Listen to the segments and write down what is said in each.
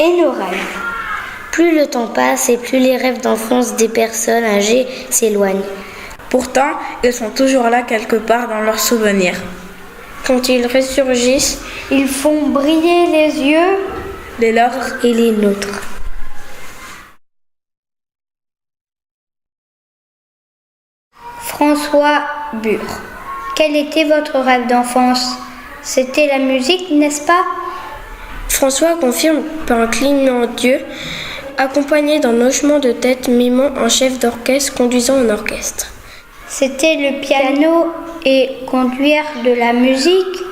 et nos rêves. Plus le temps passe et plus les rêves d'enfance des personnes âgées s'éloignent. Pourtant, ils sont toujours là quelque part dans leurs souvenirs. Quand ils ressurgissent, ils font briller les yeux, les leurs et les nôtres. François Bure. Quel était votre rêve d'enfance? C'était la musique, n'est-ce pas? François confirme par un clignement d'yeux, accompagné d'un hochement de tête mimant un chef d'orchestre conduisant un orchestre. C'était le piano et conduire de la musique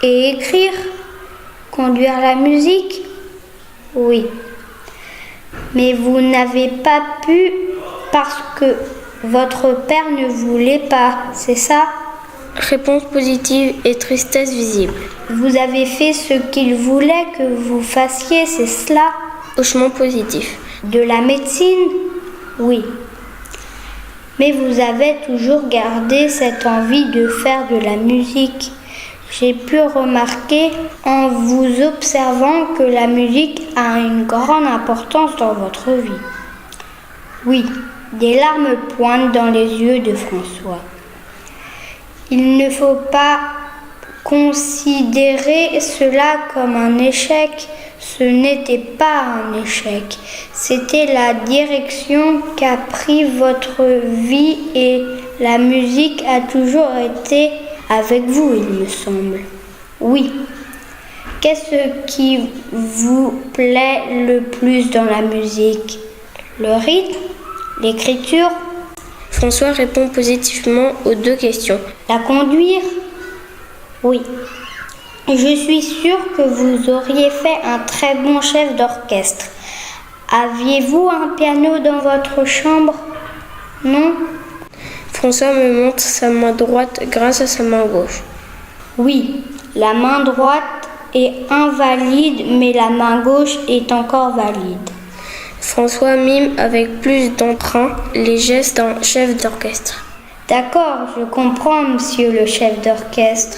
et écrire. Conduire la musique? Oui. Mais vous n'avez pas pu parce que votre père ne voulait pas, c'est ça? Réponse positive et tristesse visible. Vous avez fait ce qu'il voulait que vous fassiez, c'est cela? Hochement positif. De la médecine? Oui. Mais vous avez toujours gardé cette envie de faire de la musique. J'ai pu remarquer en vous observant que la musique a une grande importance dans votre vie. Oui, des larmes pointent dans les yeux de François. Il ne faut pas considérer cela comme un échec. Ce n'était pas un échec. C'était la direction qu'a pris votre vie et la musique a toujours été avec vous, il me semble. Oui. Qu'est-ce qui vous plaît le plus dans la musique? Le rythme? L'écriture? François répond positivement aux deux questions. La conduire? Oui. Je suis sûre que vous auriez fait un très bon chef d'orchestre. Aviez-vous un piano dans votre chambre? Non? François me montre sa main droite grâce à sa main gauche. Oui, la main droite est invalide, mais la main gauche est encore valide. François mime avec plus d'entrain les gestes d'un chef d'orchestre. D'accord, je comprends, monsieur le chef d'orchestre.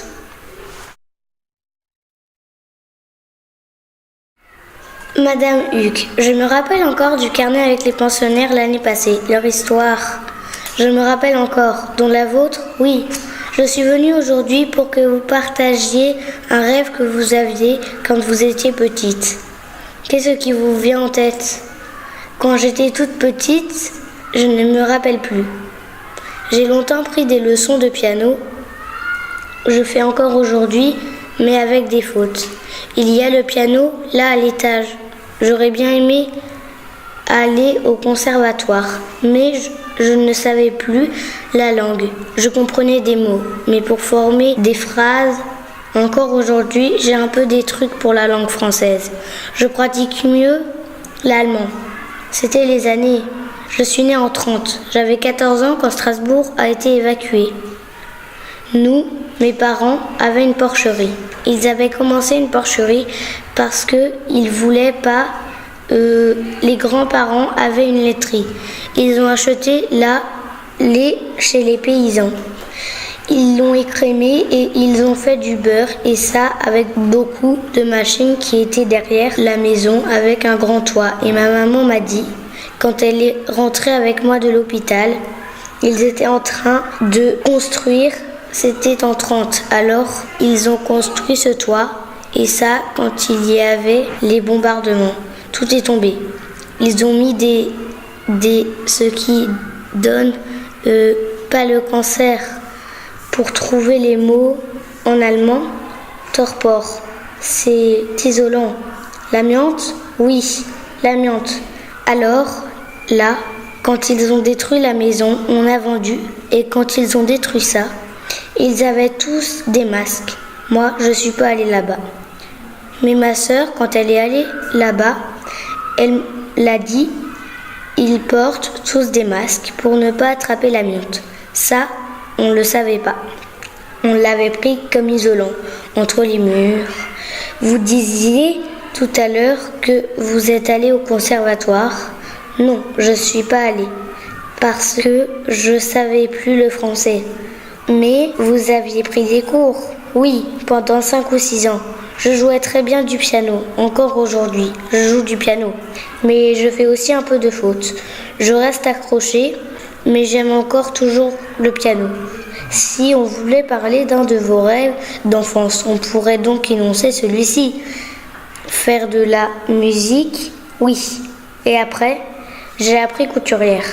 Madame Hugues, je me rappelle encore du carnet avec les pensionnaires l'année passée, leur histoire. Je me rappelle encore, dont la vôtre, oui. Je suis venue aujourd'hui pour que vous partagiez un rêve que vous aviez quand vous étiez petite. Qu'est-ce qui vous vient en tête? Quand j'étais toute petite, je ne me rappelle plus. J'ai longtemps pris des leçons de piano. Je fais encore aujourd'hui, mais avec des fautes. Il y a le piano là à l'étage. J'aurais bien aimé aller au conservatoire, mais je ne savais plus la langue. Je comprenais des mots, mais pour former des phrases, encore aujourd'hui, j'ai un peu des trucs pour la langue française. Je pratique mieux l'allemand. C'était les années. Je suis née en 30. J'avais 14 ans quand Strasbourg a été évacué. Nous, mes parents, avaient une porcherie. Ils avaient commencé une porcherie parce qu'ils ne voulaient pas. Les grands-parents avaient une laiterie. Ils ont acheté là lait chez les paysans. Ils l'ont écrémé et ils ont fait du beurre et ça avec beaucoup de machines qui étaient derrière la maison avec un grand toit. Et ma maman m'a dit, quand elle est rentrée avec moi de l'hôpital, ils étaient en train de construire, c'était en 30. Alors ils ont construit ce toit et ça quand il y avait les bombardements. Tout est tombé. Ils ont mis ce qui donne pas le cancer. Pour trouver les mots en allemand, Torpor, c'est isolant. L'amiante? Oui, l'amiante. Alors, là, quand ils ont détruit la maison, on a vendu. Et quand ils ont détruit ça, ils avaient tous des masques. Moi, je suis pas allée là-bas. Mais ma sœur, quand elle est allée là-bas, elle l'a dit, ils portent tous des masques pour ne pas attraper l'amiante. Ça, on ne le savait pas. On l'avait pris comme isolant, entre les murs. Vous disiez tout à l'heure que vous êtes allé au conservatoire. Non, je ne suis pas allée, parce que je ne savais plus le français. Mais vous aviez pris des cours? Oui, pendant 5 ou 6 ans. Je jouais très bien du piano, encore aujourd'hui, je joue du piano. Mais je fais aussi un peu de fautes. Je reste accrochée, mais j'aime encore toujours le piano. Si on voulait parler d'un de vos rêves d'enfance, on pourrait donc énoncer celui-ci. Faire de la musique, oui. Et après, j'ai appris couturière.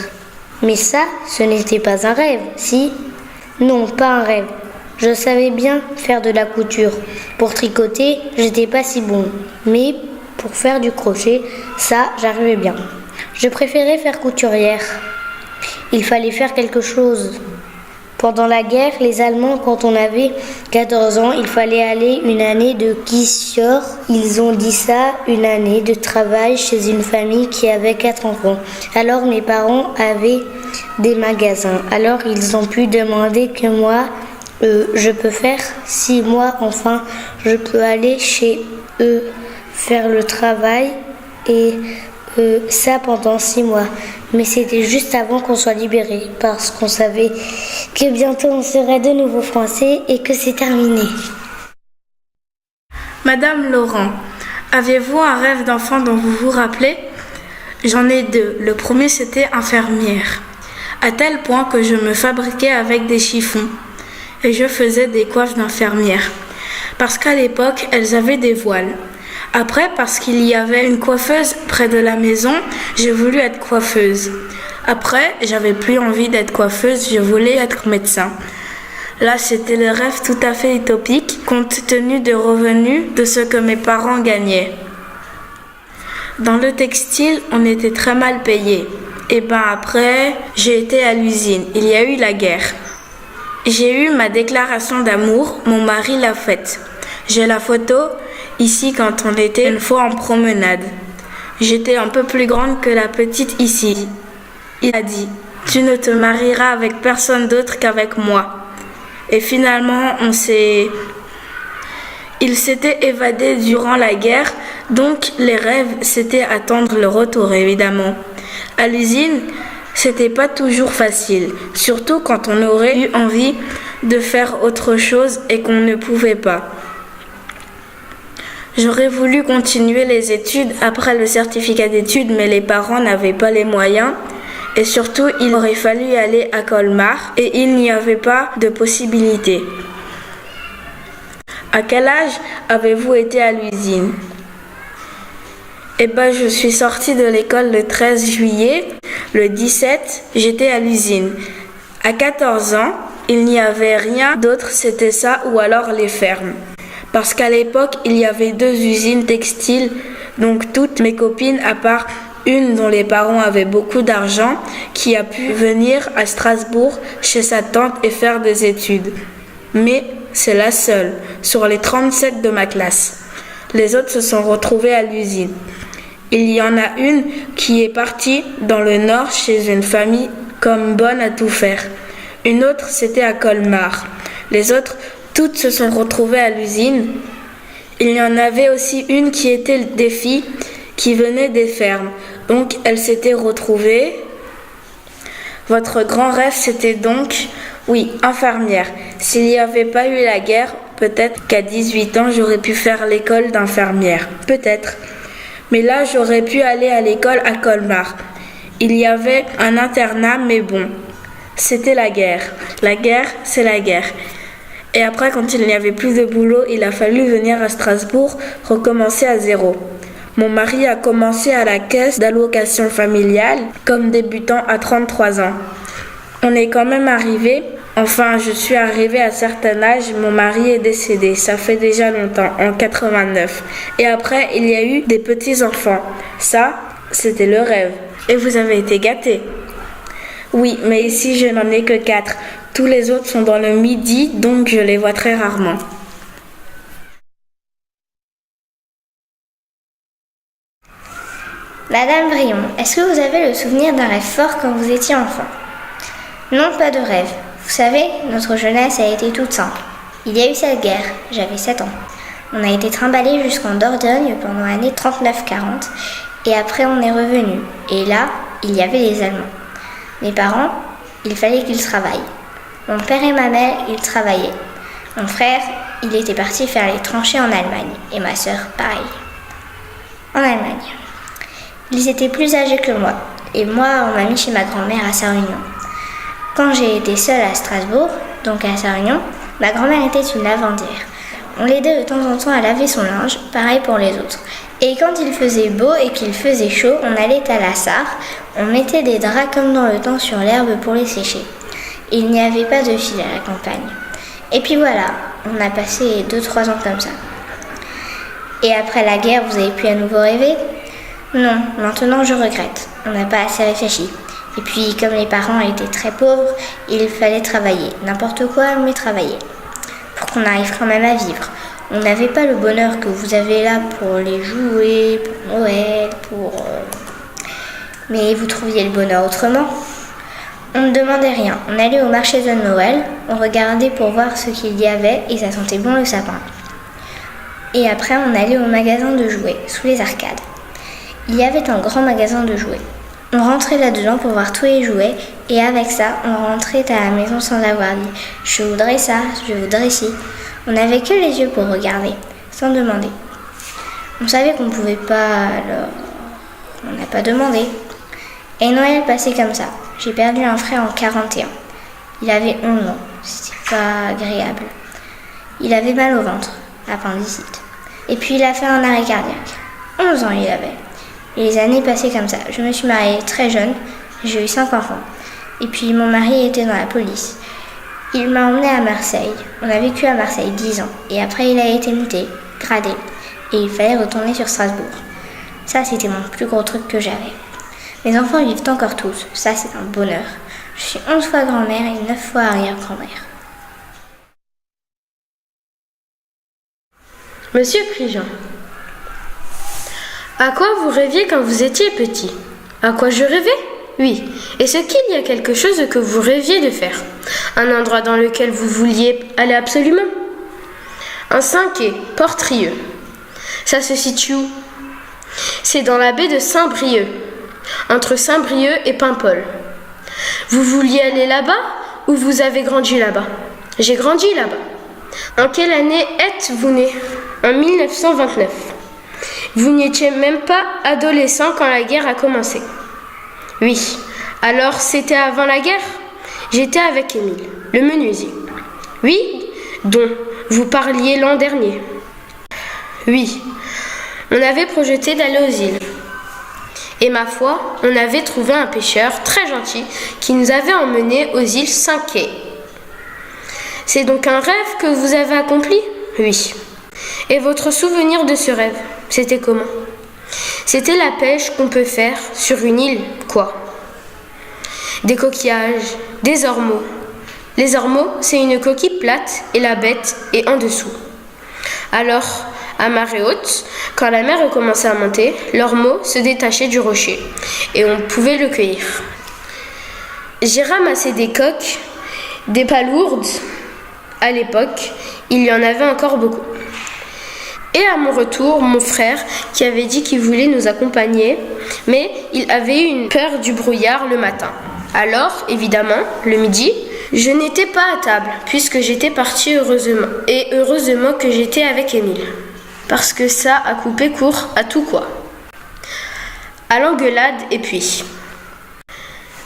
Mais ça, ce n'était pas un rêve, si? Non, pas un rêve. Je savais bien faire de la couture. Pour tricoter, j'étais pas si bon. Mais pour faire du crochet, ça, j'arrivais bien. Je préférais faire couturière. Il fallait faire quelque chose. Pendant la guerre, les Allemands, quand on avait 14 ans, il fallait aller une année de Kissior. Ils ont dit ça, une année de travail chez une famille qui avait 4 enfants. Alors mes parents avaient des magasins. Alors ils ont pu demander que moi, je peux faire 6 mois, enfin, je peux aller chez eux faire le travail et ça pendant 6 mois. Mais c'était juste avant qu'on soit libérés, parce qu'on savait que bientôt on serait de nouveau français et que c'est terminé. Madame Laurent, avez-vous un rêve d'enfant dont vous vous rappelez? J'en ai 2. Le premier, c'était infirmière. À tel point que je me fabriquais avec des chiffons. Et je faisais des coiffes d'infirmière. Parce qu'à l'époque, elles avaient des voiles. Après, parce qu'il y avait une coiffeuse près de la maison, j'ai voulu être coiffeuse. Après, j'avais plus envie d'être coiffeuse, je voulais être médecin. Là, c'était le rêve tout à fait utopique, compte tenu des revenus de ce que mes parents gagnaient. Dans le textile, on était très mal payé. Et après, j'ai été à l'usine. Il y a eu la guerre. J'ai eu ma déclaration d'amour, mon mari l'a faite. J'ai la photo ici quand on était une fois en promenade. J'étais un peu plus grande que la petite ici. Il a dit, tu ne te marieras avec personne d'autre qu'avec moi. Et finalement, il s'était évadé durant la guerre, donc les rêves, c'était attendre le retour évidemment. À l'usine, c'était pas toujours facile, surtout quand on aurait eu envie de faire autre chose et qu'on ne pouvait pas. J'aurais voulu continuer les études après le certificat d'études, mais les parents n'avaient pas les moyens. Et surtout, il aurait fallu aller à Colmar et il n'y avait pas de possibilité. À quel âge avez-vous été à l'usine? Je suis sortie de l'école le 13 juillet. Le 17, j'étais à l'usine. À 14 ans, il n'y avait rien d'autre, c'était ça ou alors les fermes. Parce qu'à l'époque, il y avait 2 usines textiles, donc toutes mes copines, à part une dont les parents avaient beaucoup d'argent, qui a pu venir à Strasbourg chez sa tante et faire des études. Mais c'est la seule, sur les 37 de ma classe. Les autres se sont retrouvés à l'usine. Il y en a une qui est partie dans le nord chez une famille comme bonne à tout faire. Une autre, c'était à Colmar. Les autres, toutes se sont retrouvées à l'usine. Il y en avait aussi une qui était des filles qui venaient des fermes. Donc, elles s'étaient retrouvées. Votre grand rêve, c'était donc, oui, infirmière. S'il n'y avait pas eu la guerre, peut-être qu'à 18 ans, j'aurais pu faire l'école d'infirmière. Peut-être. Mais là, j'aurais pu aller à l'école à Colmar. Il y avait un internat, mais bon, c'était la guerre. La guerre, c'est la guerre. Et après, quand il n'y avait plus de boulot, il a fallu venir à Strasbourg, recommencer à zéro. Mon mari a commencé à la caisse d'allocation familiale comme débutant à 33 ans. On est quand même arrivé, enfin je suis arrivée à un certain âge, mon mari est décédé, ça fait déjà longtemps, en 89. Et après, il y a eu des petits-enfants. Ça, c'était le rêve. Et vous avez été gâtés. Oui, mais ici je n'en ai que 4. Tous les autres sont dans le Midi, donc je les vois très rarement. Madame Brion, est-ce que vous avez le souvenir d'un rêve fort quand vous étiez enfant? Non, pas de rêve. Vous savez, notre jeunesse a été toute simple. Il y a eu cette guerre, j'avais 7 ans. On a été trimballés jusqu'en Dordogne pendant l'année 39-40 et après on est revenu. Et là, il y avait les Allemands. Mes parents, il fallait qu'ils travaillent. Mon père et ma mère, ils travaillaient. Mon frère, il était parti faire les tranchées en Allemagne, et ma sœur, pareil. En Allemagne. Ils étaient plus âgés que moi, et moi, on m'a mis chez ma grand-mère à Sarre-Union. Quand j'ai été seule à Strasbourg, donc à Sarre-Union, ma grand-mère était une lavandière. On l'aidait de temps en temps à laver son linge, pareil pour les autres. Et quand il faisait beau et qu'il faisait chaud, on allait à la Sarre, on mettait des draps comme dans le temps sur l'herbe pour les sécher. Il n'y avait pas de fil à la campagne. Et puis voilà, on a passé 2-3 ans comme ça. Et après la guerre, vous avez pu à nouveau rêver ? Non, maintenant je regrette. On n'a pas assez réfléchi. Et puis, comme les parents étaient très pauvres, il fallait travailler. N'importe quoi, mais travailler. Pour qu'on arrive quand même à vivre. On n'avait pas le bonheur que vous avez là pour les jouets, pour Noël, Mais vous trouviez le bonheur autrement. On ne demandait rien. On allait au marché de Noël, on regardait pour voir ce qu'il y avait et ça sentait bon le sapin. Et après, on allait au magasin de jouets, sous les arcades. Il y avait un grand magasin de jouets. On rentrait là-dedans pour voir tous les jouets et avec ça, on rentrait à la maison sans avoir dit « je voudrais ça, je voudrais ci ». On n'avait que les yeux pour regarder, sans demander. On savait qu'on ne pouvait pas, alors on n'a pas demandé. Et Noël passait comme ça. J'ai perdu un frère en 41. Il avait 11 ans, c'était pas agréable. Il avait mal au ventre, appendicite. Et puis il a fait un arrêt cardiaque. 11 ans il avait. Et les années passaient comme ça. Je me suis mariée très jeune, j'ai eu 5 enfants. Et puis mon mari était dans la police. Il m'a emmenée à Marseille. On a vécu à Marseille 10 ans. Et après il a été muté, gradé. Et il fallait retourner sur Strasbourg. Ça c'était mon plus gros truc que j'avais. Mes enfants vivent encore tous. Ça c'est un bonheur. Je suis 11 fois grand-mère et 9 fois arrière-grand-mère. Monsieur Prigent, à quoi vous rêviez quand vous étiez petit ? À quoi je rêvais ? Oui. Est-ce qu'il y a quelque chose que vous rêviez de faire ? Un endroit dans lequel vous vouliez aller absolument ? Un Saint-Quay, Port-Trieux. Ça se situe où ? C'est dans la baie de Saint-Brieuc, entre Saint-Brieuc et Paimpol. Vous vouliez aller là-bas ou vous avez grandi là-bas ? J'ai grandi là-bas. En quelle année êtes-vous né ? En 1929. Vous n'étiez même pas adolescent quand la guerre a commencé. Oui. Alors c'était avant la guerre ? J'étais avec Émile, le menuisier. Oui, dont vous parliez l'an dernier. Oui. On avait projeté d'aller aux îles. Et ma foi, on avait trouvé un pêcheur très gentil qui nous avait emmenés aux îles Saint-Quay. C'est donc un rêve que vous avez accompli ? Oui. Et votre souvenir de ce rêve, c'était comment ? C'était la pêche qu'on peut faire sur une île, quoi. Des coquillages, des ormeaux. Les ormeaux, c'est une coquille plate et la bête est en dessous. Alors, à marée haute, quand la mer commençait à monter, l'ormeau se détachait du rocher et on pouvait le cueillir. J'ai ramassé des coques, des palourdes. À l'époque, il y en avait encore beaucoup. Et à mon retour, mon frère, qui avait dit qu'il voulait nous accompagner, mais il avait eu une peur du brouillard le matin. Alors, évidemment, le midi, je n'étais pas à table, puisque j'étais partie heureusement. Et heureusement que j'étais avec Émile. Parce que ça a coupé court à tout quoi. À l'engueulade et puis.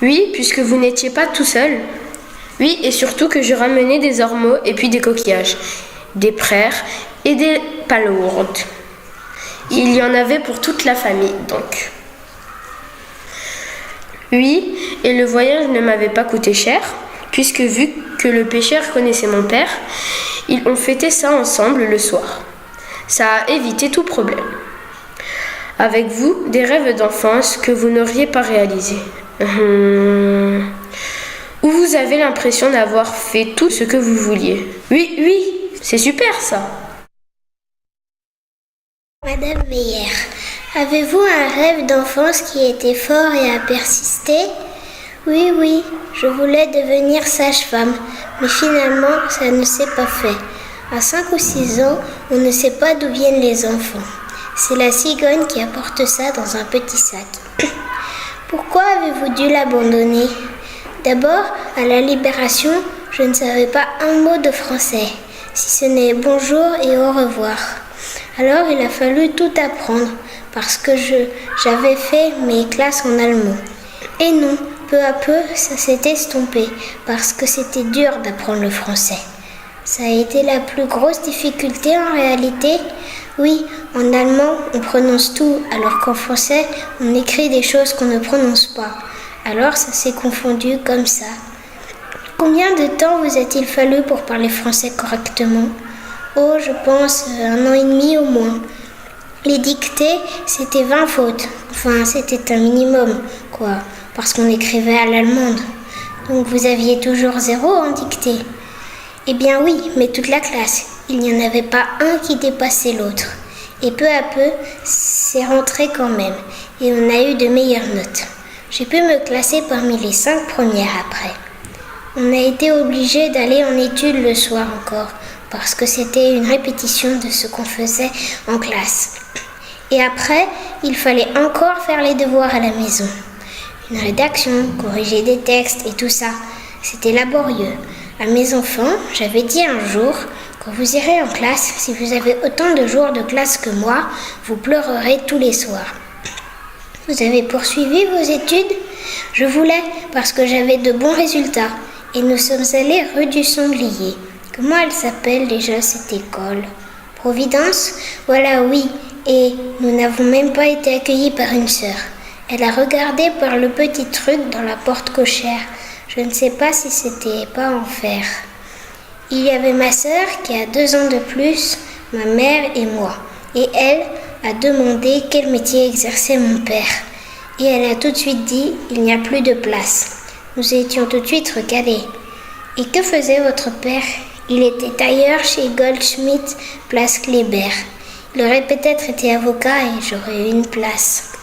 Oui, puisque vous n'étiez pas tout seul. Oui, et surtout que je ramenais des ormeaux et puis des coquillages, des praires et des palourdes. Il y en avait pour toute la famille, donc. Oui, et le voyage ne m'avait pas coûté cher, puisque vu que le pêcheur connaissait mon père, ils ont fêté ça ensemble le soir. Ça a évité tout problème. Avec vous, des rêves d'enfance que vous n'auriez pas réalisés. Ou vous avez l'impression d'avoir fait tout ce que vous vouliez. Oui, c'est super ça. Madame Meyer, avez-vous un rêve d'enfance qui était fort et a persisté ? Oui, je voulais devenir sage-femme, mais finalement, ça ne s'est pas fait. À 5 ou 6 ans, on ne sait pas d'où viennent les enfants. C'est la cigogne qui apporte ça dans un petit sac. Pourquoi avez-vous dû l'abandonner ? D'abord, à la Libération, je ne savais pas un mot de français. si ce n'est bonjour et au revoir. Alors il a fallu tout apprendre parce que j'avais fait mes classes en allemand. Et non, peu à peu, ça s'est estompé parce que c'était dur d'apprendre le français. Ça a été la plus grosse difficulté en réalité. Oui, en allemand, on prononce tout, alors qu'en français, on écrit des choses qu'on ne prononce pas. Alors ça s'est confondu comme ça. Combien de temps vous a-t-il fallu pour parler français correctement ? Oh, je pense 1 an et demi au moins. Les dictées, c'était 20 fautes. Enfin, c'était un minimum, quoi, parce qu'on écrivait à l'allemande. Donc vous aviez toujours 0 en dictée. Eh bien oui, mais toute la classe. Il n'y en avait pas un qui dépassait l'autre. Et peu à peu, c'est rentré quand même. Et on a eu de meilleures notes. J'ai pu me classer parmi les 5 premières après. On a été obligé d'aller en études le soir encore, parce que c'était une répétition de ce qu'on faisait en classe. Et après, il fallait encore faire les devoirs à la maison. Une rédaction, corriger des textes et tout ça, c'était laborieux. À mes enfants, j'avais dit un jour, quand vous irez en classe, si vous avez autant de jours de classe que moi, vous pleurerez tous les soirs. Vous avez poursuivi vos études ? Je voulais, parce que j'avais de bons résultats. Et nous sommes allés rue du Sanglier. Comment elle s'appelle déjà cette école ? Providence ? Voilà, oui. Et nous n'avons même pas été accueillis par une sœur. Elle a regardé par le petit truc dans la porte cochère. Je ne sais pas si c'était pas en fer. Il y avait ma sœur qui a 2 ans de plus, ma mère et moi. Et elle a demandé quel métier exerçait mon père. Et elle a tout de suite dit « il n'y a plus de place ». Nous étions tout de suite recalés. Et que faisait votre père ? Il était tailleur chez Goldschmidt, place Kléber. Il aurait peut-être été avocat et j'aurais eu une place.